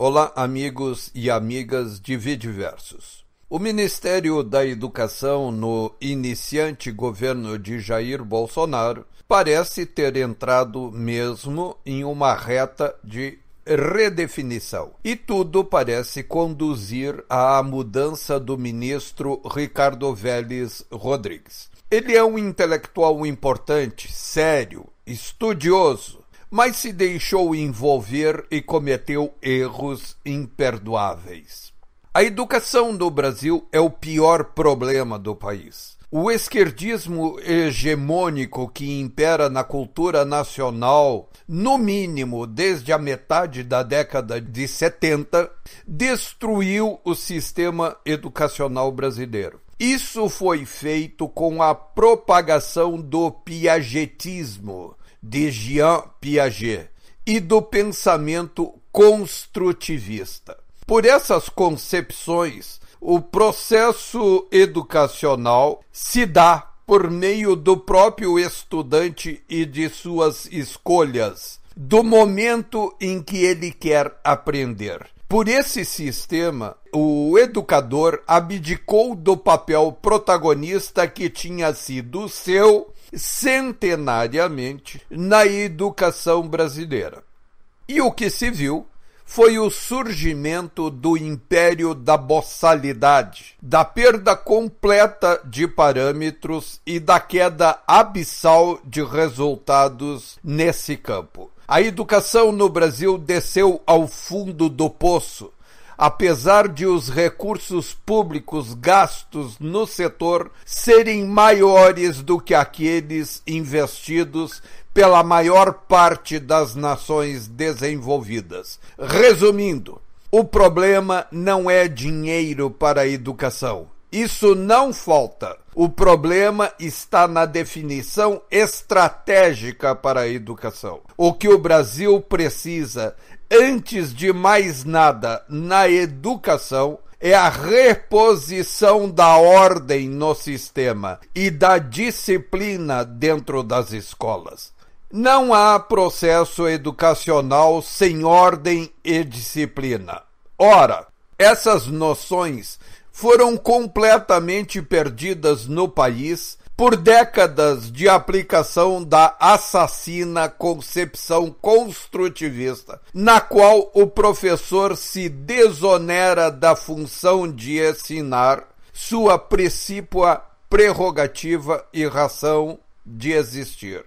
Olá, amigos e amigas de Vidiversos. O Ministério da Educação no iniciante governo de Jair Bolsonaro parece ter entrado mesmo em uma reta de redefinição. E tudo parece conduzir à mudança do ministro Ricardo Vélez Rodrigues. Ele é um intelectual importante, sério, estudioso, mas se deixou envolver e cometeu erros imperdoáveis. A educação no Brasil é o pior problema do país. O esquerdismo hegemônico que impera na cultura nacional, no mínimo desde a metade da década de 70, destruiu o sistema educacional brasileiro. Isso foi feito com a propagação do piagetismo, de Jean Piaget, e do pensamento construtivista. Por essas concepções, o processo educacional se dá por meio do próprio estudante e de suas escolhas, do momento em que ele quer aprender. Por esse sistema, o educador abdicou do papel protagonista que tinha sido seu centenariamente na educação brasileira. E o que se viu foi o surgimento do império da boçalidade, da perda completa de parâmetros e da queda abissal de resultados nesse campo. A educação no Brasil desceu ao fundo do poço, apesar de os recursos públicos gastos no setor serem maiores do que aqueles investidos pela maior parte das nações desenvolvidas. Resumindo, o problema não é dinheiro para a educação. Isso não falta. O problema está na definição estratégica para a educação. O que o Brasil precisa, antes de mais nada, na educação, é a reposição da ordem no sistema e da disciplina dentro das escolas. Não há processo educacional sem ordem e disciplina. Ora, essas noções foram completamente perdidas no país por décadas de aplicação da assassina concepção construtivista, na qual o professor se desonera da função de ensinar, sua precípua prerrogativa e razão de existir.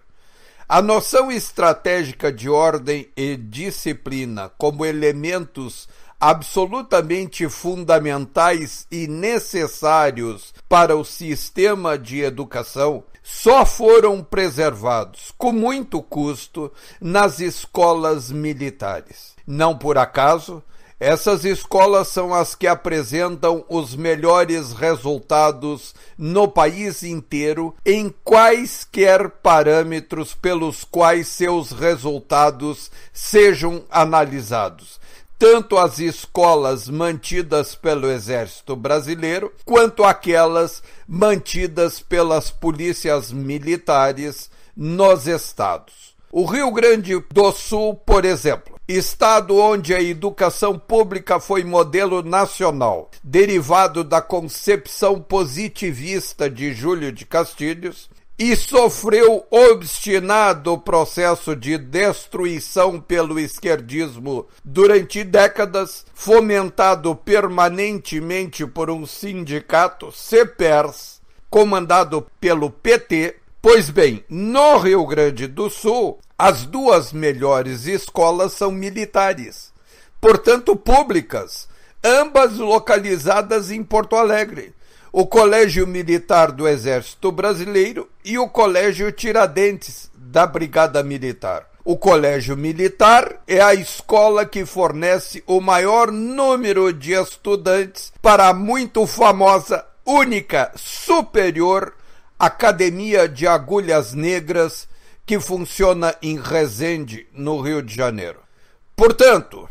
A noção estratégica de ordem e disciplina como elementos absolutamente fundamentais e necessários para o sistema de educação só foram preservados, com muito custo, nas escolas militares. Não por acaso, essas escolas são as que apresentam os melhores resultados no país inteiro em quaisquer parâmetros pelos quais seus resultados sejam analisados. Tanto as escolas mantidas pelo Exército Brasileiro, quanto aquelas mantidas pelas polícias militares nos estados. O Rio Grande do Sul, por exemplo, estado onde a educação pública foi modelo nacional, derivado da concepção positivista de Júlio de Castilhos, e sofreu obstinado processo de destruição pelo esquerdismo durante décadas, fomentado permanentemente por um sindicato, CEPERS, comandado pelo PT. Pois bem, no Rio Grande do Sul, as duas melhores escolas são militares, portanto públicas, ambas localizadas em Porto Alegre. O Colégio Militar do Exército Brasileiro e o Colégio Tiradentes, da Brigada Militar. O Colégio Militar é a escola que fornece o maior número de estudantes para a muito famosa, única, superior Academia de Agulhas Negras, que funciona em Resende, no Rio de Janeiro. Portanto,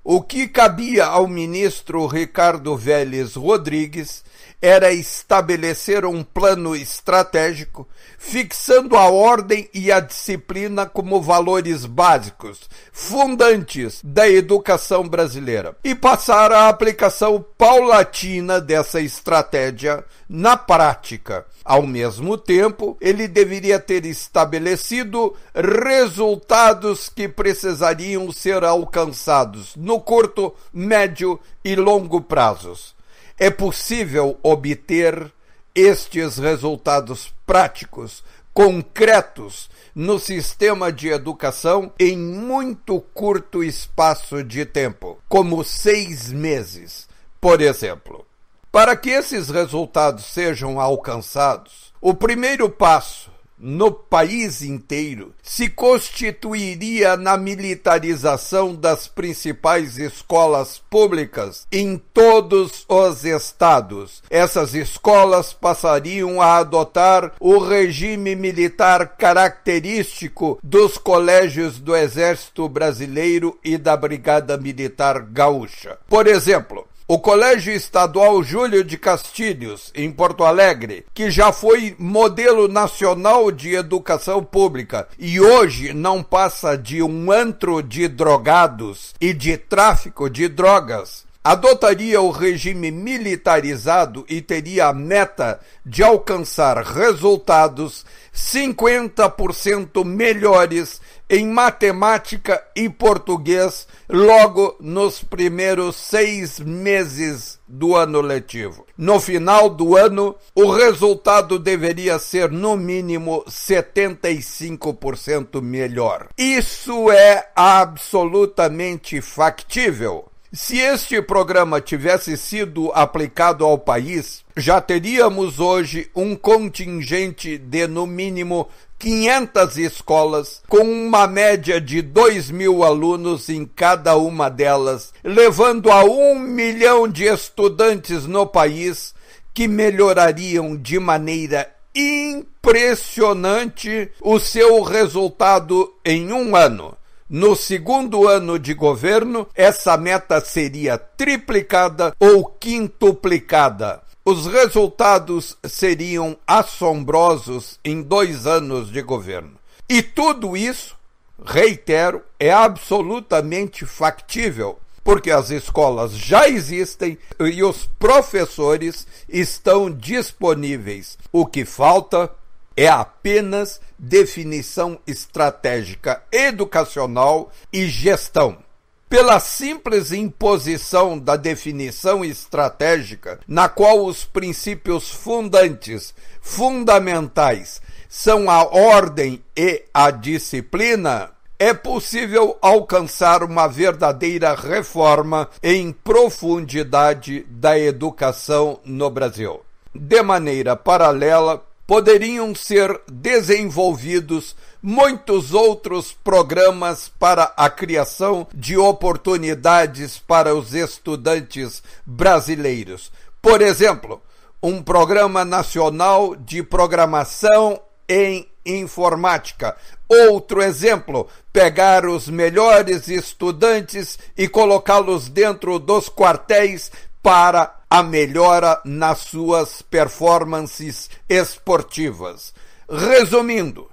O que cabia ao ministro Ricardo Vélez Rodrigues era estabelecer um plano estratégico, fixando a ordem e a disciplina como valores básicos, fundantes da educação brasileira, e passar a aplicação paulatina dessa estratégia na prática. Ao mesmo tempo, ele deveria ter estabelecido resultados que precisariam ser alcançados no curto, médio e longo prazos. É possível obter estes resultados práticos, concretos, no sistema de educação em muito curto espaço de tempo, como 6 meses, por exemplo. Para que esses resultados sejam alcançados, o primeiro passo no país inteiro se constituiria na militarização das principais escolas públicas em todos os estados. Essas escolas passariam a adotar o regime militar característico dos colégios do Exército Brasileiro e da Brigada Militar Gaúcha. Por exemplo, o Colégio Estadual Júlio de Castilhos, em Porto Alegre, que já foi modelo nacional de educação pública e hoje não passa de um antro de drogados e de tráfico de drogas, adotaria o regime militarizado e teria a meta de alcançar resultados 50% melhores em matemática e português logo nos primeiros 6 meses do ano letivo. No final do ano, o resultado deveria ser no mínimo 75% melhor. Isso é absolutamente factível. Se este programa tivesse sido aplicado ao país, já teríamos hoje um contingente de, no mínimo, 500 escolas, com uma média de 2.000 alunos em cada uma delas, levando a 1 milhão de estudantes no país que melhorariam de maneira impressionante o seu resultado em um ano. No segundo ano de governo, essa meta seria triplicada ou quintuplicada. Os resultados seriam assombrosos em 2 anos de governo. E tudo isso, reitero, é absolutamente factível, porque as escolas já existem e os professores estão disponíveis. O que falta é apenas definição estratégica educacional e gestão. Pela simples imposição da definição estratégica, na qual os princípios fundamentais são a ordem e a disciplina, é possível alcançar uma verdadeira reforma em profundidade da educação no Brasil. De maneira paralela, poderiam ser desenvolvidos muitos outros programas para a criação de oportunidades para os estudantes brasileiros. Por exemplo, um programa nacional de programação em informática. Outro exemplo, pegar os melhores estudantes e colocá-los dentro dos quartéis para a melhora nas suas performances esportivas. Resumindo,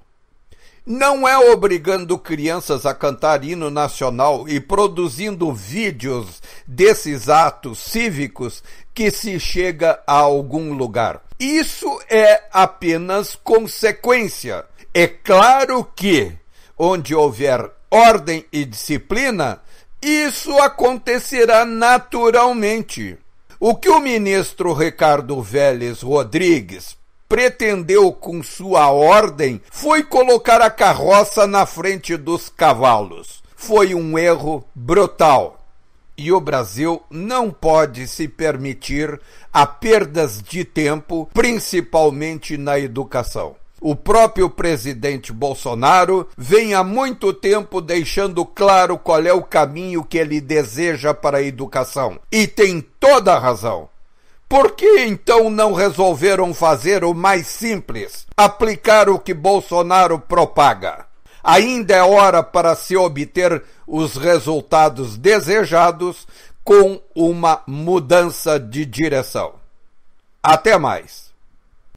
não é obrigando crianças a cantar hino nacional e produzindo vídeos desses atos cívicos que se chega a algum lugar. Isso é apenas consequência. É claro que, onde houver ordem e disciplina, isso acontecerá naturalmente. O que o ministro Ricardo Vélez Rodrigues pretendeu com sua ordem foi colocar a carroça na frente dos cavalos. Foi um erro brutal. E o Brasil não pode se permitir a perdas de tempo, principalmente na educação. O próprio presidente Bolsonaro vem há muito tempo deixando claro qual é o caminho que ele deseja para a educação. E tem toda a razão. Por que então não resolveram fazer o mais simples? Aplicar o que Bolsonaro propaga. Ainda é hora para se obter os resultados desejados com uma mudança de direção. Até mais!